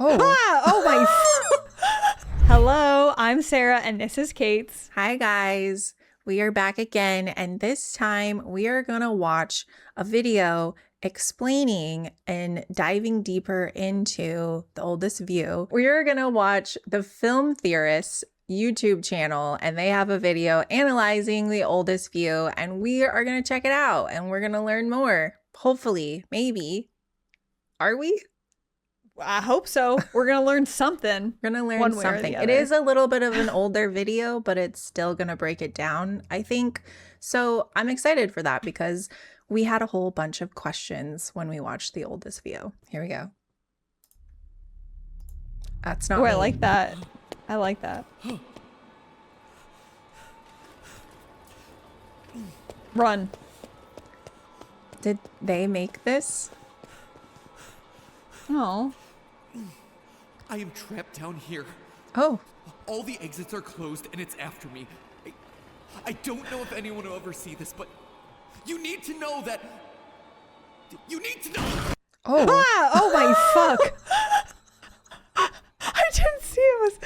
Oh. Ah, oh my. Hello, I'm Sarah and this is Kate. Hi guys, we are back again, and this time we are gonna watch a video explaining and diving deeper into The Oldest View. We are gonna watch the Film Theorists YouTube channel, and they have a video analyzing The Oldest View, and we are gonna check it out and we're gonna learn more. Hopefully, maybe. Are we? I hope so. We're going to learn something. We're gonna learn one way or something. the It other. is a little bit of an older video, but it's still gonna break it down, I think. So I'm excited for that because we had a whole bunch of questions when we watched The Oldest View. Here we go. That's not Oh, me. I like that. I like that. Run. Did they make this? Oh. I am trapped down here. Oh, All the exits are closed and it's after me. I don't know if anyone will ever see this, but you need to know that... You need to know... oh, Ah! Oh my fuck. I didn't see it was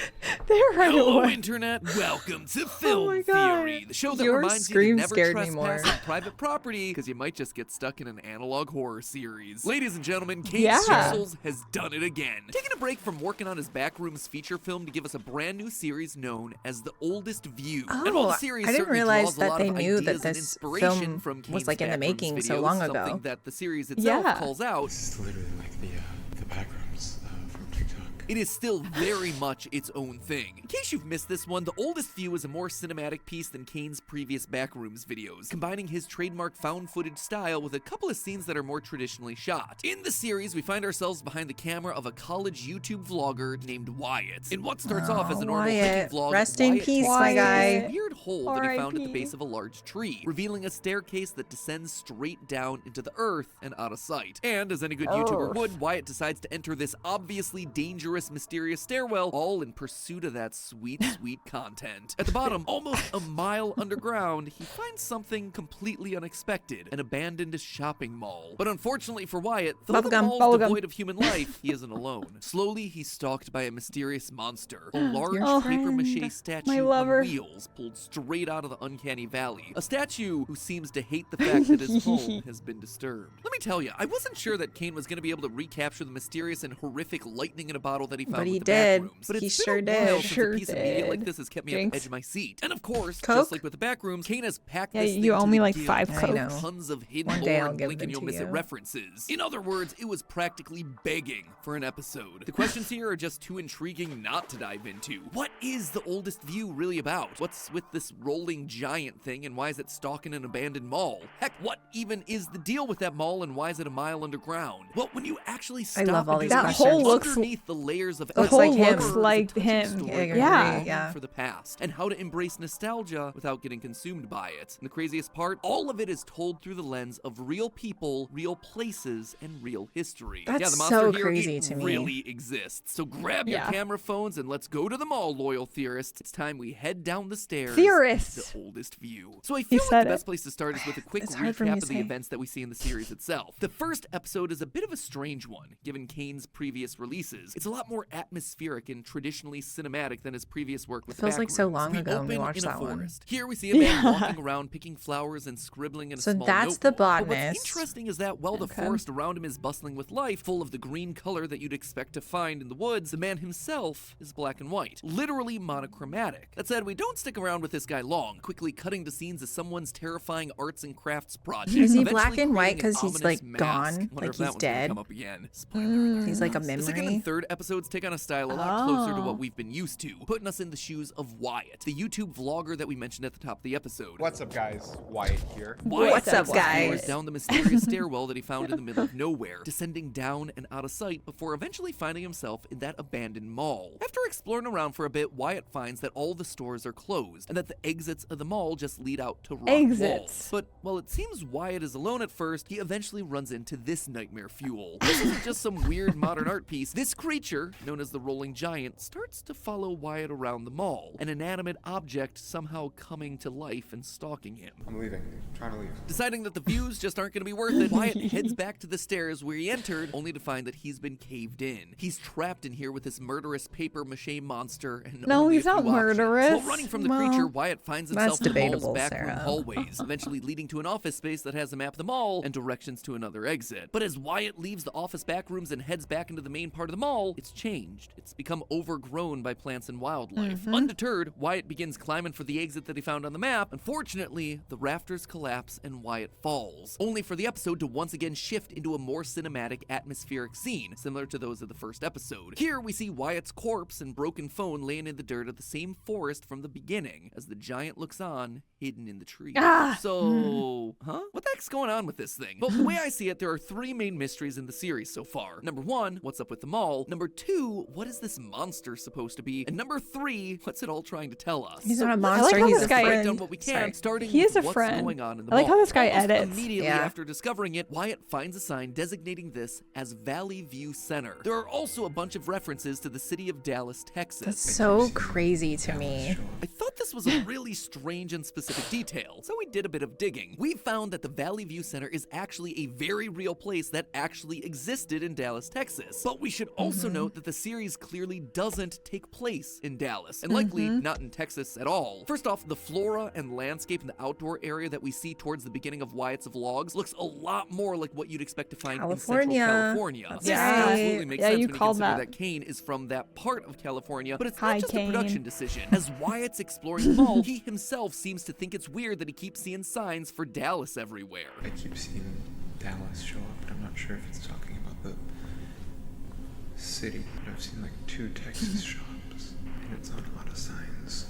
there right Hello, away. Internet. Welcome to Film my God. Theory, the show that Your reminds you scream to never scared me trespass more. on private property because you might just get stuck in an analog horror series. Ladies and gentlemen, Kane Yeah. Sixels has done it again. Taking a break from working on his Backrooms feature film to give us a brand new series known as The Oldest View. And while the Oh, series I didn't certainly realize draws a that lot they of knew that ideas and this inspiration film from was, Kane's like, in the Backrooms making so videos, long ago. something that the series itself Yeah. calls out. This is literally like the Backrooms from TikTok. It is still very much its own thing. In case you've missed this one, The Oldest View is a more cinematic piece than Kane's previous Backrooms videos, combining his trademark found footage style with a couple of scenes that are more traditionally shot. In the series, we find ourselves behind the camera of a college YouTube vlogger named Wyatt. In what starts off as a normal Wyatt. hiking vlog, Rest in Wyatt peace, takes my us guy. to a weird hole that he found at the R.I.P.. base of a large tree, revealing a staircase that descends straight down into the earth and out of sight. And as any good YouTuber would, Wyatt decides to enter this obviously dangerous, mysterious stairwell, all in pursuit of that sweet, sweet content. At the bottom, almost a mile underground, he finds something completely unexpected, an abandoned shopping mall. But unfortunately for Wyatt, though the Bubblegum. mall's Bubblegum. devoid of human life, he isn't alone. Slowly, he's stalked by a mysterious monster, a large Your paper-mache friend. statue My on lover. wheels pulled straight out of the uncanny valley. A statue who seems to hate the fact that his home has been disturbed. Let me tell you, I wasn't sure that Kane was going to be able to recapture the mysterious and horrific lightning in a bottle that he found But he with the did. Backrooms. But He it's sure been a while did. since Sure a piece of media like did. this has kept me at Jinx. the edge of my seat. And of course, Coke? just like with the Backrooms, Kane has packed Yeah, this you thing owe to me the like gills 5 with I know. tons of hidden One day lore I'll and give blink them and you'll to miss it you. references. In other words, it was practically begging for an episode. The questions here are just too intriguing not to dive into. What is The Oldest View really about? What's with this rolling giant thing, and why is it stalking an abandoned mall? Heck, what even is the deal with that mall, and why is it a mile underground? Well, when you actually stop love all and these do That the hole research looks- underneath the layers of Looks whole like him. looks like him. Yeah. Yeah. for the past, and how to embrace nostalgia without getting consumed by it. And the craziest part, all of it is told through the lens of real people, real places, and real history. That's yeah, the monster so here, crazy it to me. really exists. So grab your Yeah. camera phones and let's go to the mall, loyal theorists. It's time we head down the stairs. Theorists. The Oldest View. So I feel like said the it. best place to start is with a quick It's hard for me recap to of the say. events that we see in the series itself. The first episode is a bit of a strange one, given Kane's previous releases. It's a lot more atmospheric and traditionally cinematic than his previous work with Feels like so Backrooms. long ago when we open watched in a that one. forest. Here we see a man Yeah. walking around picking flowers and scribbling in a So small that's the notebook. But botanist. what's interesting is that while the Okay. forest around him is bustling with life, full of the green color that you'd expect to find in the woods, the man himself is black and white, literally monochromatic. That said, we don't stick around with this guy long, quickly cutting to scenes of someone's terrifying arts and crafts project. Is he eventually black and white creating an 'cause he's, ominous like, mask. gone? Wonder Like, if that he's one's gonna dead? come up again. Spoiler alert. He's like a The second memory. and third episodes take on a style a lot closer to Oh. what we've been used to, putting us in the shoes of Wyatt, the YouTube vlogger that we mentioned at the top of the episode. What's up, guys? Wyatt here. Wyatt What's up, takes the viewers guys? down the mysterious stairwell that he found in the middle of nowhere, descending down and out of sight before eventually finding himself in that abandoned mall. After exploring around for a bit, Wyatt finds that all the stores are closed and that the exits of the mall just lead out to rock Exits. walls. But while it seems Wyatt is alone at first, he eventually runs into this nightmare fuel. This isn't just some weird modern art piece. This creature monster, known as the Rolling Giant, starts to follow Wyatt around the mall, an inanimate object somehow coming to life and stalking him. I'm leaving. I'm trying to leave. Deciding that the views just aren't going to be worth it, Wyatt heads back to the stairs where he entered, only to find that he's been caved in. He's trapped in here with this murderous paper-mache monster and No, only he's a few not options. murderous. While running from the creature, Wyatt finds himself that's in the mall's debatable, backroom Sarah. hallways, eventually leading to an office space that has a map of the mall and directions to another exit. But as Wyatt leaves the office backrooms and heads back into the main part of the mall, it's changed. It's become overgrown by plants and wildlife. Undeterred, Wyatt begins climbing for the exit that he found on the map. Unfortunately, the rafters collapse and Wyatt falls, only for the episode to once again shift into a more cinematic atmospheric scene, similar to those of the first episode. Here we see Wyatt's corpse and broken phone laying in the dirt of the same forest from the beginning, as the giant looks on, hidden in the trees. So, what the heck's going on with this thing? Well, the way I see it, there are three main mysteries in the series so far. Number one, what's up with the mall? Number two, what is this monster supposed to be? And number three, what's it all trying to tell us? He's not a I monster, like how he's this a guy- Break friend. down what we can, Sorry. starting He is with a what's friend. going on in the I like mall. how this guy Almost edits. Immediately Yeah. after discovering it, Wyatt finds a sign designating this as Valley View Center. There are also a bunch of references to the city of Dallas, Texas. That's so crazy to me. I thought this was a really strange and specific detail, so we did a bit of digging. We found that the Valley View Center is actually a very real place that actually existed in Dallas, Texas. But we should also note that the series clearly doesn't take place in Dallas, and likely not in Texas at all. First off, the flora and landscape in the outdoor area that we see towards the beginning of Wyatt's vlogs looks a lot more like what you'd expect to find in Central California. California. That's This right. absolutely makes Yeah, sense you when you called consider that. that Kane is from that part of California, but it's Hi, not just Kane. a production decision. As Wyatt's exploring the mall, he himself seems to think it's weird that he keeps seeing signs for Dallas everywhere. I keep seeing Dallas show up, but I'm not sure if it's talking about the city. But I've seen like 2 Texas shops, and it's on a lot of signs.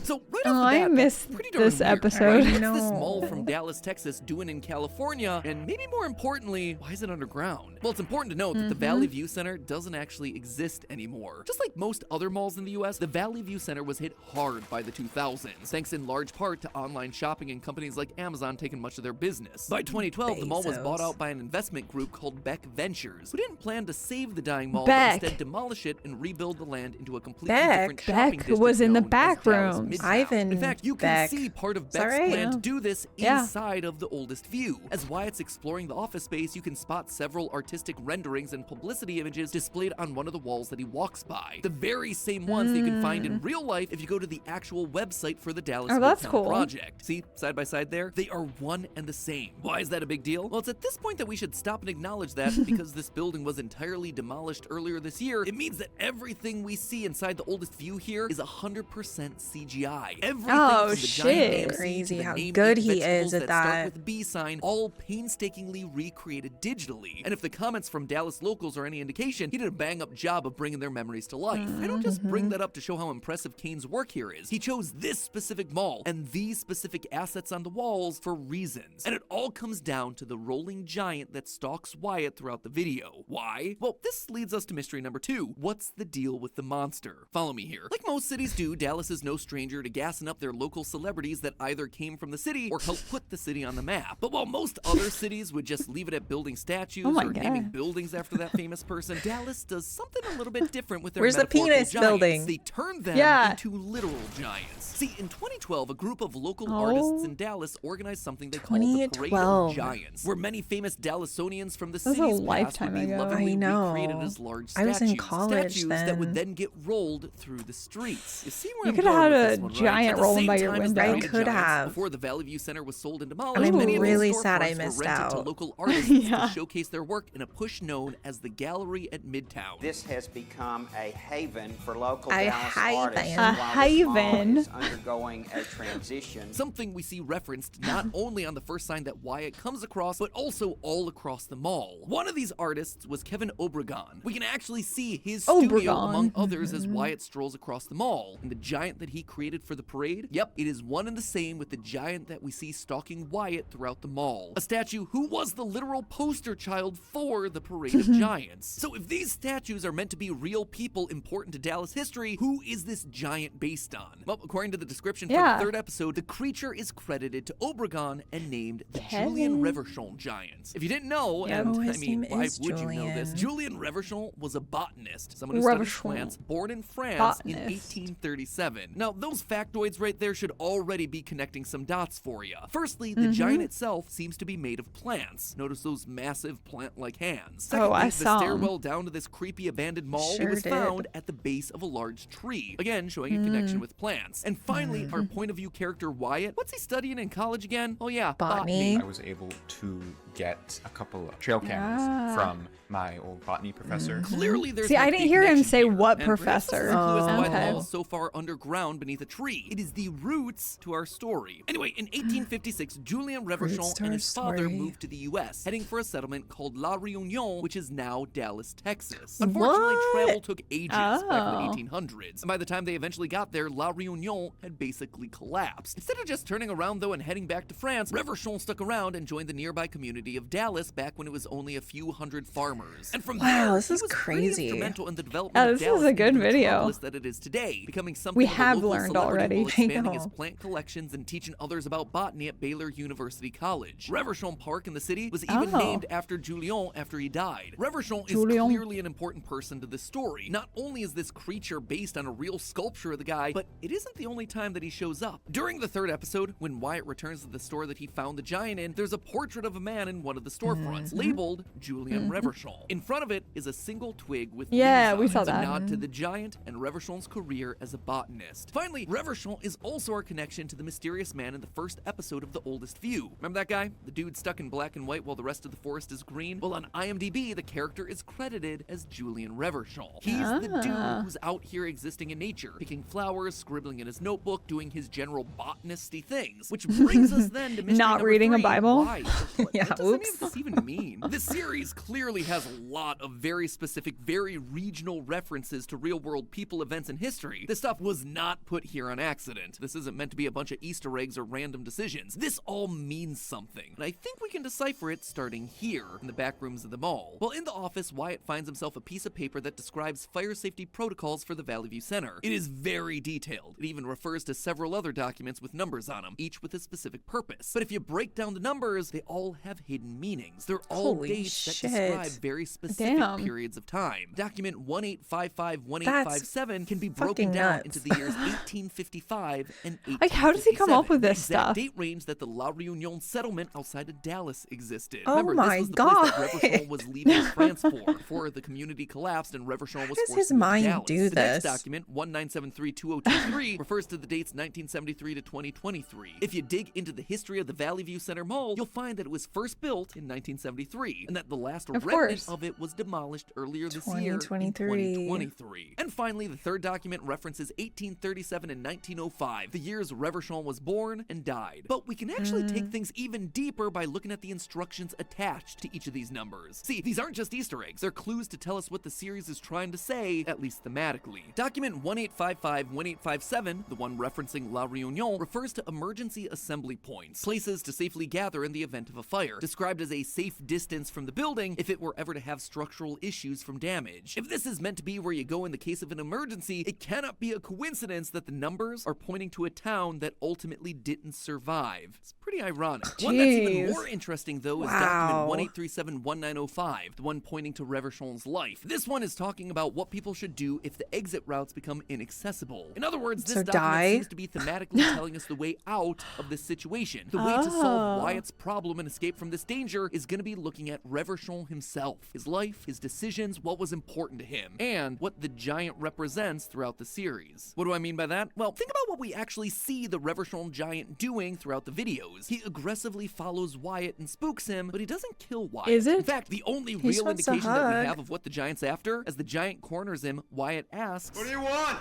So right Oh, off the I bat, missed that's pretty darn this weird, episode. right? What's this No. mall from Dallas, Texas doing in California? And maybe more importantly, why is it underground? Well, it's important to note that the Valley View Center doesn't actually exist anymore. Just like most other malls in the US, the Valley View Center was hit hard by the 2000s, thanks in large part to online shopping and companies like Amazon taking much of their business. By 2012, the mall was bought Bezos. out by an investment group called Beck Ventures, who didn't plan to save the dying mall, Beck. but instead demolish it and rebuild the land into a completely Beck. different shopping Beck district was in the known as Dallas Backrooms. Midtown. Ivan In fact, you can Beck. see part of Is Beck's that right? plan Yeah. to do this Yeah. inside of the oldest view. As Wyatt's exploring the office space, you can spot several artistic renderings and publicity images displayed on one of the walls that he walks by. The very same ones that you can find in real life if you go to the actual website for the Dallas Oh, that's Midtown cool. project. See, side by side there? They are one and the same. Why is that a big deal? Well, it's at this point that we should stop and acknowledge that because this building was entirely demolished earlier this year, it means that everything we see inside the oldest view here is 100% CGI. Everything Oh, from the shit. giant AMC Crazy to the how name good eat he vegetables is at start that. with the B sign, all painstakingly recreated digitally. And if the comments from Dallas locals are any indication, he did a bang-up job of bringing their memories to life. I don't just bring that up to show how impressive Kane's work here is. He chose this specific mall and these specific assets on the walls for reasons. And it all comes down to the rolling giant that stalks Wyatt throughout the video. Why? Well, this leads us to mystery number 2. What's the deal with the monster? Follow me here. Like most cities do, Dallas is no stranger to gassing up their local celebrities that either came from the city or helped put the city on the map. But while most other cities would just leave it at building statues Oh my or naming God. buildings after that famous person, Dallas does something a little bit different with their Where's the metaphorical penis giants. building? They turn them Yeah. into literal giants. See, in 2012, a group of local Oh. artists in Dallas organized something they called the Parade of 2012. Giants, where many famous Dallasonians from the That was a city's past lifetime would be ago. lovingly I know. recreated as large I was in statues. college Statues that would then. then get rolled through the streets. You see where You I'm could going have with had this a one, right? giant At the rolling same by your time as the window. Parade I of could Giants, have. Before the Valley View Center was sold and demolished, And I'm many of those really sad I storefronts missed were rented to out. local artists Yeah. to showcase their work in a push known as the Gallery at Midtown. This has become a haven for local A Dallas haven. artists A while this mall haven. is undergoing a transition. Something we see referenced not only on the first sign that Wyatt comes across, but also all across the mall. One of these artists was Kevin Obregon. We can actually see his studio Obregon. among others as Wyatt strolls stairwells across the mall. And the giant that he created for the parade? Yep, it is one and the same with the giant that we see stalking Wyatt throughout the mall. A statue who was the literal poster child for the Parade of Giants. So if these statues are meant to be real people important to Dallas history, who is this giant based on? Well, according to the description for the third episode, the creature is credited to Obregon and named the Julian Reverchon Giant. If you didn't know, and I mean, why would you know this? Julian Reverchon was a botanist, someone who studied plants, born in France in 1837. Now, those factoids right there should already be connecting some dots for you. Firstly, the giant itself seems to be made of plants. Notice those massive plant-like hands. Secondly, the stairwell down to this creepy abandoned mall was found at the base of a large tree. Again, showing a connection with plants. And finally, our point of view character Wyatt, what's he studying in college again? Oh yeah, botany. I was able to get a couple of trail cameras from my old botany professor. Clearly there's I didn't hear him say what and professor. Perhaps this is why the mall is so far underground beneath a tree. It is the roots to our story. Anyway, in 1856, Julien Reverchon and his father moved to the U.S., heading for a settlement called La Reunion, which is now Dallas, Texas. Unfortunately, travel took ages back in the 1800s, and by the time they eventually got there, La Reunion had basically collapsed. Instead of just turning around, though, and heading back to France, Reverchon stuck around and joined the nearby community of Dallas back when it was only a few hundred farmers. And from there, this is he was crazy. instrumental in the development of this Dallas is a good into the video. metropolis that it is today, becoming something We of a have local learned celebrity already. while expanding his know. plant collections and teaching others about botany at Baylor University College. Reverchon Park in the city was even named after Julien after he died. Reverchon is clearly an important person to this story. Not only is this creature based on a real sculpture of the guy, but it isn't the only time that he shows up. During the third episode, when Wyatt returns to the store that he found the giant in, there's a portrait of a man in one of the storefronts, labeled Julien Reverchon. In front of it is a single twig with leaves on we it, saw a that. nod to the giant and Reverchon's career as a botanist. Finally, Reverchon is also our connection to the mysterious man in the first episode of The Oldest View. Remember that guy? The dude stuck in black and white while the rest of the forest is green? Well, on IMDb, the character is credited as Julien Reverchon. He's the dude who's out here existing in nature, picking flowers, scribbling in his notebook, doing his general botanisty things. Which brings us then to mystery Not number reading a 3. Bible? Why? What does any of this even mean? This series clearly has a lot of very specific, very regional references to real-world people, events, and history. This stuff was not put here on accident. This isn't meant to be a bunch of Easter eggs or random decisions. This all means something, and I think we can decipher it starting here, in the back rooms of the mall. While in the office, Wyatt finds himself a piece of paper that describes fire safety protocols for the Valley View Center. It is very detailed. It even refers to several other documents with numbers on them, each with a specific purpose. But if you break down the numbers, they all have hidden meanings. They're all Holy dates that shit. describe very specific periods of time. Document 1855-1857 can be broken fucking down nuts. into the years 1855 and 1857. Like, how does he come up with this the exact stuff? date range that the La Reunion settlement outside of Dallas existed. Oh Remember, my this was the place God. that Reverchon was leaving France for, before the community collapsed and Reverchon was does forced his to move to mind Dallas. do The next this? document, 1973-2023, refers to the dates 1973 to 2023. If you dig into the history of the Valley View Center Mall, you'll find that it was first built in 1973, and that the last remnant of it was demolished earlier this year in 2023. And finally, the third document references 1837 and 1905, the years Reverchon was born and died. But we can actually take things even deeper by looking at the instructions attached to each of these numbers. See, these aren't just Easter eggs, they're clues to tell us what the series is trying to say, at least thematically. Document 1855-1857, the one referencing La Reunion, refers to emergency assembly points, places to safely gather in the event of a fire, described as a safe distance from the building if it were ever to have structural issues from damage. If this is meant to be where you go in the case of an emergency, it cannot be a coincidence that the numbers are pointing to a town that ultimately didn't survive. It's pretty ironic. One that's even more interesting, though, is document 1837-1905, the one pointing to Reverchon's life. This one is talking about what people should do if the exit routes become inaccessible. In other words, this document seems to be thematically telling us the way out of this situation. The way to solve Wyatt's problem and escape from this danger is going to be looking at Reverchon himself, his life, his decisions, what was important to him, and what the giant represents throughout the series. What do I mean by that? Well, think about what we actually see the Reverchon giant doing throughout the videos. He aggressively follows Wyatt and spooks him, but he doesn't kill Wyatt. Is it? In fact, the only real indication that we have of what the giant's after, as the giant corners him, Wyatt asks, What do you want?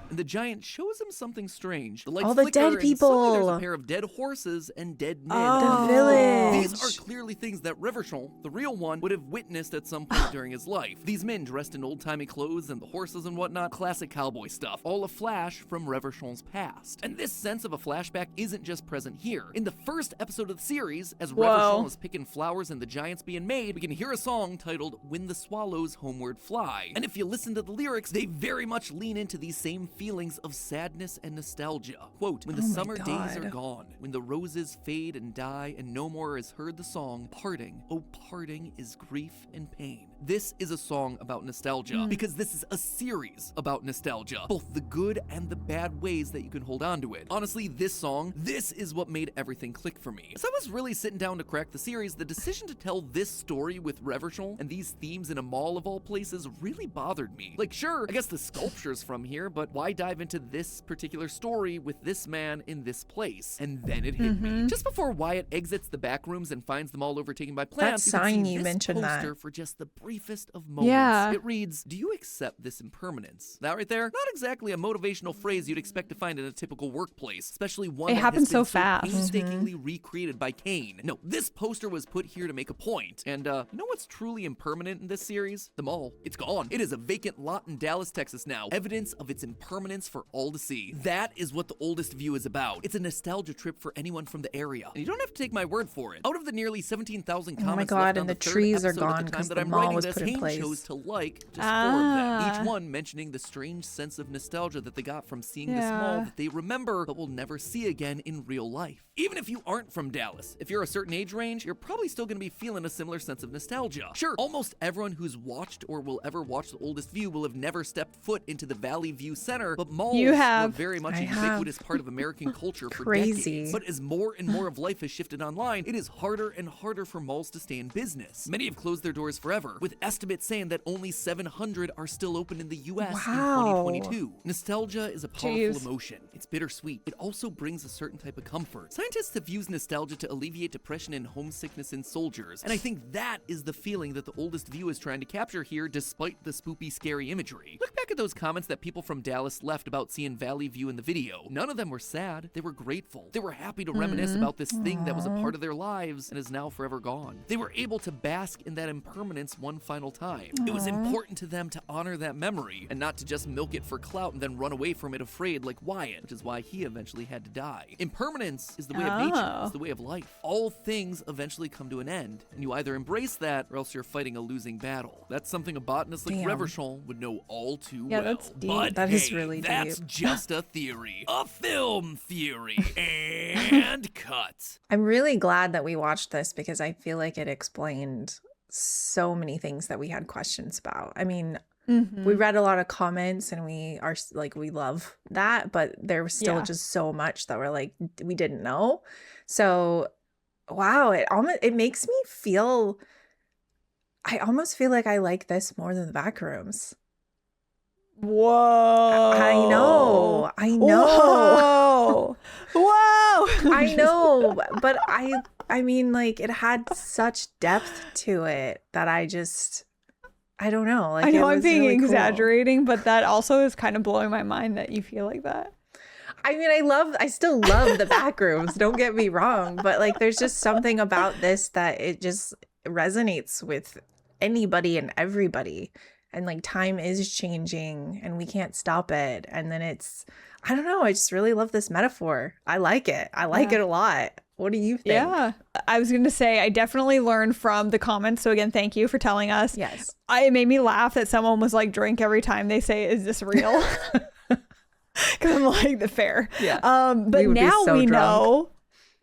and the giant shows him something strange. The lights All the flicker, dead and suddenly there's people. a pair of dead horses and dead men. The village. These are clearly things that Reverchon, the real one, would have witnessed at some point during his life. These men dressed in old-timey clothes and the horses and whatnot, classic cowboy stuff, all a flash from Reverchon's past. And this sense of a flashback isn't just present here. In the first episode of the series, as Reverchon is picking flowers and the giant's being made, we can hear a song titled When the Swallows Homeward Fly. And if you listen to the lyrics, they very much lean into these same feelings of sadness and nostalgia. Quote, when the summer days are gone, when the roses fade and die, and no more is heard the song, parting, oh parting is grief and pain. This is a song about nostalgia, because this is a series about nostalgia, both the good and the bad ways that you can hold on to it. Honestly, this song, this is what made everything click for me. As I was really sitting down to crack the series, the decision to tell this story with Reverchon and these themes in a mall of all places really bothered me. Like, sure, I guess the sculpture's from here, but why dive into this particular story with this man in this place? And then it hit me. Just before Wyatt exits the back rooms and finds them all overtaken by plants, you can sign see you this mentioned that. poster for just the briefest of moments. Yeah. It reads, do you accept this impermanence? That right there, not exactly a motivational phrase you'd expect to find in a typical workplace, especially one It that happens has been so fast. painstakingly recreated by Kane. No, this poster was put here to make a point. And you know what's truly impermanent in this series? The mall. It's gone. It is a vacant lot in Dallas, Texas now. Evidence of its impermanence for all to see. That is what the oldest view is about. It's a nostalgia trip for anyone from the area. And you don't have to take my word for it. Out of the nearly 17,000 Oh my comments God, left on and the the third trees are episode at gone the time because that the I'm mall writing was this, put in Kane place. chose to like just 4 of them. Each one mentioning the strange sense of nostalgia that they got from seeing this mall that they remember but will never see again in real life. Even if you aren't from Dallas, if you're a certain age range, you're probably still going to be feeling a similar sense of nostalgia. Sure, almost everyone who's watched or will ever watch The Oldest View will have never stepped foot into the Valley View Center, but malls You were have. very much I a have. ubiquitous part of American culture for Crazy. decades. But as more and more of life has shifted online, it is harder and harder for malls to stay in business. Many have closed their doors forever, with estimates saying that only 700 are still open in the US Wow. in 2022. Nostalgia is a powerful Jeez. emotion. It's bittersweet. It also brings a certain type of comfort. Scientists have used nostalgia to alleviate depression and homesickness in soldiers, and I think that is the feeling that The Oldest View is trying to capture here despite the spoopy, scary imagery. Look back at those comments that people from Dallas left about seeing Valley View in the video. None of them were sad. They were grateful. They were happy to reminisce about this thing that was a part of their lives and is now forever gone. They were able to bask in that impermanence one final time. It was important to them to honor that memory and not to just milk it for clout and then run away from it afraid like Wyatt, which is why he eventually had to die. Impermanence is the way of nature. It's the way of life. All things eventually come to an end, and you either embrace that or else you're fighting a losing battle. That's something a botanist like Damn. Reverchon would know all too Yeah, well. that's deep. But That hey, is really that's deep. just a theory. A film theory. And cut. I'm really glad that we watched this because I feel like it explained so many things that we had questions about. I mean, we read a lot of comments and we are like, we love that, but there was still Yeah. just so much that we're like, we didn't know. So, wow, it makes me feel, I almost feel like I like this more than the Backrooms. Whoa. I know. Whoa. Whoa. I know, but I mean, like, it had such depth to it that I don't know. Like, I know it I'm was being really cool. exaggerating, but that also is kind of blowing my mind that you feel like that. I mean, I still love the Backrooms. Don't get me wrong, but like, there's just something about this that it just resonates with anybody and everybody. And like, time is changing and we can't stop it. And then I don't know. I just really love this metaphor. I like it. I like it a lot. What do you think? Yeah. I was going to say, I definitely learned from the comments. So again, thank you for telling us. Yes. It made me laugh that someone was like, drink every time they say, is this real? Because I'm like, the fair. Yeah. But We would be now so we drunk. know.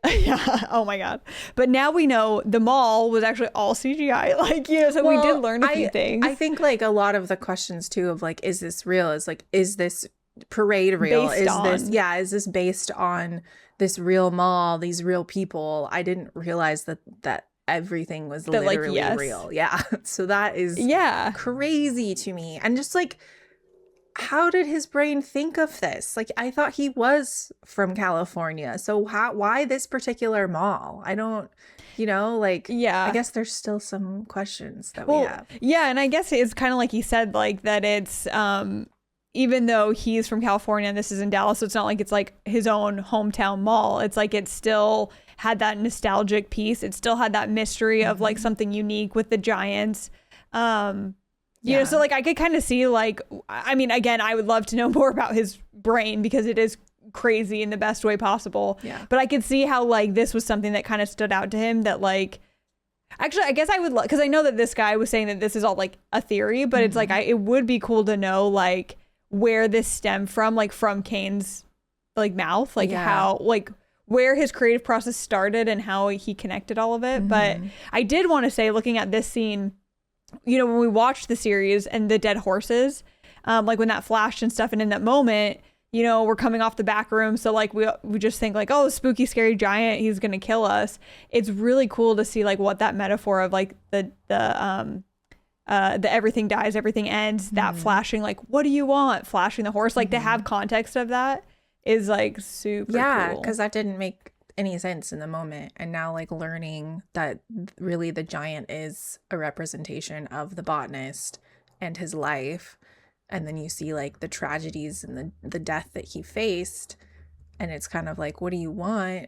Yeah. Oh my God. But now we know the mall was actually all CGI. Like, you know, so we did learn a few things. I think like a lot of the questions too of like, is this real? Is this parade real? Is this based on this real mall, these real people? I didn't realize that everything was literally real. Yeah. So that is crazy to me. And just like, how did his brain think of this? Like, I thought he was from California. So why this particular mall? I don't, I guess there's still some questions that we have. Yeah. And I guess it's kind of like he said, like that it's, even though he's from California and this is in Dallas, so it's not like it's like his own hometown mall. It's like it still had that nostalgic piece. It still had that mystery of like something unique with the giants. You know, so like I could kind of see like, I mean, again, I would love to know more about his brain because it is crazy in the best way possible. Yeah. But I could see how like this was something that kind of stood out to him that like, actually, I guess I would, because I know that this guy was saying that this is all like a theory, but it's like, it would be cool to know like where this stemmed from, like from Kane's like mouth, like how, like where his creative process started and how he connected all of it. But I did want to say, looking at this scene, you know, when we watched the series and the dead horses, like when that flashed and stuff, and in that moment, you know, we're coming off the back room, so like we just think like, oh, spooky scary giant, he's gonna kill us. It's really cool to see like what that metaphor of like the everything dies, everything ends, that flashing, like, what do you want, flashing the horse, like to have context of that is like super cool. because that didn't make any sense in the moment, and now like learning that really the giant is a representation of the botanist and his life, and then you see like the tragedies and the death that he faced, and it's kind of like, what do you want?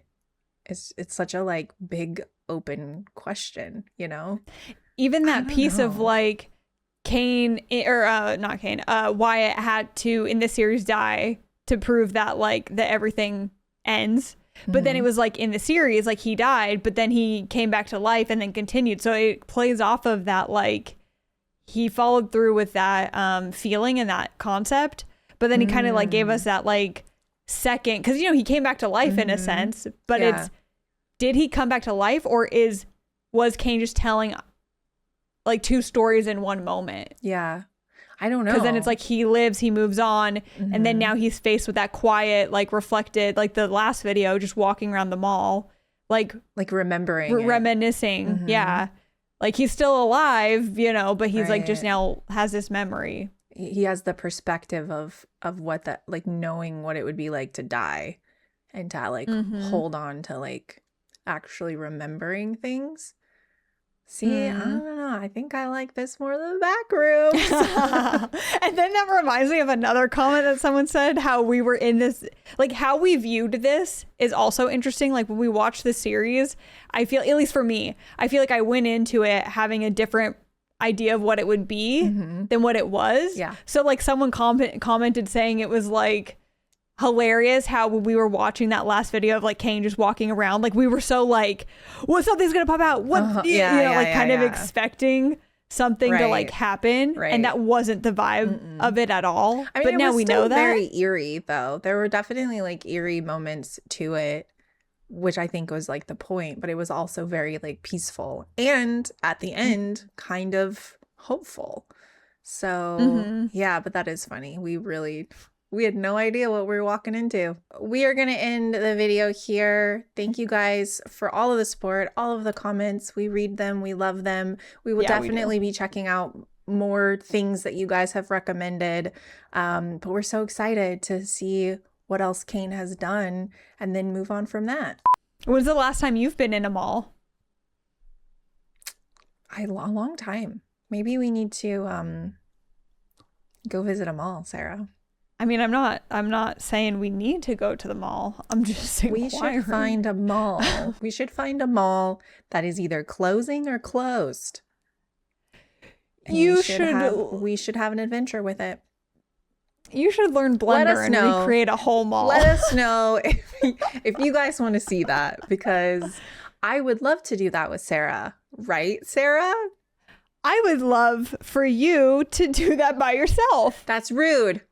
It's such a like big open question, you know. Even that piece of like Kane, or not Kane, Wyatt had to in this series die to prove that like that everything ends. But then it was like in the series, like he died, but then he came back to life and then continued. So it plays off of that, like he followed through with that feeling and that concept. But then he kind of like gave us that like second, because, you know, he came back to life in a sense, but it's, did he come back to life, or was Kane just telling like two stories in one moment? Yeah. I don't know. Because then it's like he lives, he moves on, and then now he's faced with that quiet, like reflected, like the last video, just walking around the mall, like remembering, reminiscing. Yeah. Like he's still alive, you know, but he's like just now has this memory. He has the perspective of what that, like knowing what it would be like to die and to like hold on to like actually remembering things. See, I don't know. I think I like this more than the back room. And then that reminds me of another comment that someone said, how we were in this, like how we viewed this is also interesting. Like when we watched the series, I feel, at least for me, I feel like I went into it having a different idea of what it would be than what it was. Yeah. So like someone commented saying it was like hilarious how we were watching that last video of like Kane just walking around, like we were so like, well, something's gonna pop out, what kind of expecting something to like happen, and that wasn't the vibe of it at all. I mean, but now we know that. Very eerie though. There were definitely like eerie moments to it, which I think was like the point, but it was also very like peaceful, and at the end kind of hopeful. So yeah, but that is funny. We had no idea what we were walking into. We are going to end the video here. Thank you guys for all of the support, all of the comments. We read them. We love them. We will definitely be checking out more things that you guys have recommended. But we're so excited to see what else Kane has done and then move on from that. When's the last time you've been in a mall? A long time. Maybe we need to go visit a mall, Sarah. I mean, I'm not saying we need to go to the mall. I'm just saying we should find a mall. We should find a mall that is either closing or closed. And we should have an adventure with it. You should learn Blender and recreate a whole mall. Let us know if you guys want to see that, because I would love to do that with Sarah. Right, Sarah? I would love for you to do that by yourself. That's rude.